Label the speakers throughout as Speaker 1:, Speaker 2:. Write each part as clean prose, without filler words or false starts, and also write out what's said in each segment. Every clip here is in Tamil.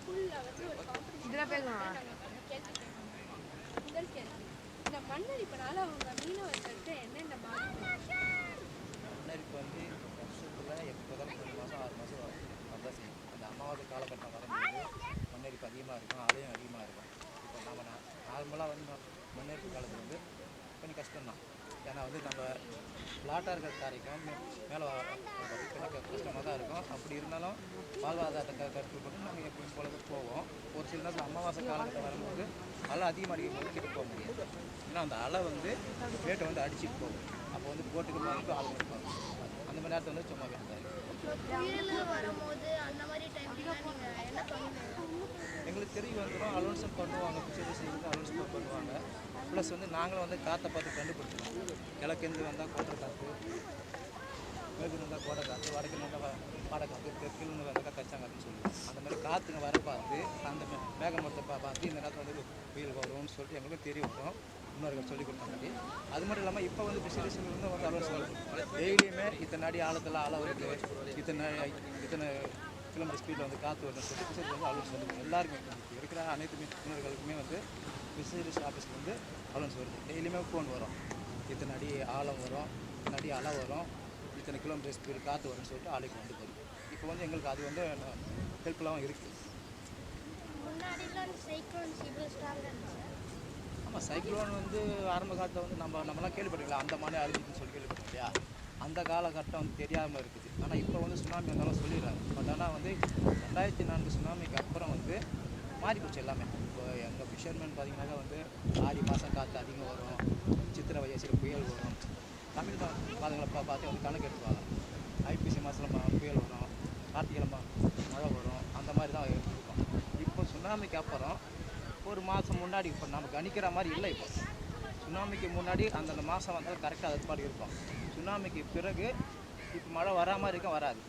Speaker 1: இதெல்லாம் பேசலாம்.
Speaker 2: முதல் கேள்வி, இந்த மண்ணரிப்பினால அவங்க மீனவர்களுக்கு என்னென்ன பாதிப்பு?
Speaker 3: மண்ணரிப்பு வந்து வருஷத்தில் எப்போதான் 3 மாதம் 6 மாதம் வரதான் செய்யும். அந்த அமாவாசை காலகட்டம் வரும்போது மண்ணரிப்பு அதிகமாக இருக்கும், அலையும் அதிகமாக இருக்கும். இப்போ நம்ம நார்மலாக வந்து மண்ணரிப்பு காலத்தில் வந்து கொஞ்சம் கஷ்டம்தான். ஏன்னா வந்து நம்ம ஃப்ளாட்டாக இருக்கிற காரைக்கும் மேலே கொஞ்சம் கஷ்டமாக தான் இருக்கும். அப்படி இருந்தாலும் வாழ்வாதாரத்தை கருத்து கொண்டு நாங்கள் எப்பயும் போல போவோம். ஒரு சில நேரத்தில் அமாவாசை காலகட்டம் வரும்போது அலை அதிகமாக அடிக்கும்போது கிட்ட போக முடியாது. ஏன்னா அந்த அலை வந்து வேட்டை வந்து அடிச்சுட்டு போகும். அப்போ வந்து போட்டுக்கு பாதிப்பு ஆள் இருப்பாங்க. அந்த மாதிரி நேரத்தில் வந்து சும்மா வேண்டாம்.
Speaker 2: வரும்போது அந்த மாதிரி டைம்லாம் நீங்கள் என்ன பண்ணுவீங்க?
Speaker 3: எங்களுக்கு தெரிய வந்துடும், அலோன்ஸ்மெண்ட் பண்ணுவாங்க, ஃபிஷரிஸ் வந்து அலோன்ஸ்மெண்ட் பண்ணுவாங்க. ப்ளஸ் வந்து நாங்களும் வந்து காற்றை பார்த்து கண்டுபிடிச்சிடுவோம். கிழக்கேந்து வந்தால் கோட்டை காற்று, மேற்கு வந்தால் கோடை காற்று, வடக்கு வந்தால் பாடை காற்று, தெற்கில் வந்தால் கச்சாங்காற்றுன்னு சொல்லுவோம். அந்த மாதிரி காற்றுங்க வர பார்த்து அந்த மேகமூட்டத்தை பார்த்து இந்த நேரத்தில் வந்து புயல் வரும்னு சொல்லிட்டு எங்களுக்கு தெரிய வரும். முன்னோர்கள் சொல்லிக் கொடுத்தாங்க. அது மட்டும் இல்லாமல் இப்போ வந்து ஃபிஷரிஸ்ல வந்து அலோன்ஸ் டெய்லியுமே இத்தனை அடி ஆழத்தில் ஆழ வருது, இத்தனை கிலோமீட்டர் ஸ்பீடில் வந்து காற்று வருதுன்னு சொல்லி ஃபிஷரிஸ் வந்து அலோன்ஸ் வந்து எல்லாருக்குமே இருக்கிற அனைத்து மீனவர்களுக்குமே வந்து ஃபிஷரிஸ் ஆஃபீஸ்க்கு வந்து அலோன்ஸ் வருது. டெய்லியுமே ஃபோன் வரும், இத்தனை அடி ஆழம் வரும், இத்தனை அடி அலை வரும், இத்தனை கிலோமீட்டர் ஸ்பீடு காற்று வரும்னு சொல்லிட்டு ஆலைக்கு வந்து போகுது. இப்போ வந்து எங்களுக்கு அது வந்து ஹெல்ப்ஃபுல்லாகவும் இருக்குது. ஆமாம், சைக்ளோன் வந்து ஆரம்ப காலத்தில் வந்து நம்மலாம் கேள்விப்பட்டிருக்கலாம், அந்த மாதிரி அழிஞ்சிதுன்னு சொல்லி கேள்விப்பட்டோம் இல்லையா? அந்த காலகட்டம் வந்து தெரியாமல் இருக்குது. ஆனால் இப்போ வந்து சுனாமி வந்தாலும் சொல்லிடுறாங்க. பட் ஆனால் வந்து 2004 சுனாமிக்கு அப்புறம் வந்து மாறி போச்சு எல்லாமே. இப்போ எங்கள் ஃபிஷர்மேன் பார்த்திங்கனாக்கா வந்து ஆடி மாதம் காற்று அதிகம் வரும், சித்திரை வைகாசியில் புயல் வரும். தமிழ் மாதங்களை பார்த்து வந்து கணக்கு எடுத்துவாங்க. ஐப்பசி மாதத்தில் புயல் வரும், கார்த்திகை மழை வரும், அந்த மாதிரி தான் இருக்கும். இப்போ சுனாமிக்கு அப்புறம் ஒரு மாதம் முன்னாடி இப்போ நம்ம கணிக்கிற மாதிரி இல்லை. இப்போ சுனாமிக்கு முன்னாடி அந்தந்த மாதம் வந்தால் கரெக்டாக அது மாதிரி இருக்கும். சுனாமிக்கு பிறகு இப்போ மழை வரா மாதிரி இருக்கும், வராது.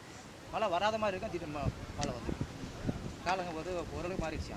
Speaker 3: மழை வராத மாதிரி இருக்கும், திடீர்னு மழை வந்து காலங்க போது ஓரளவுக்கு மாறிடுச்சு.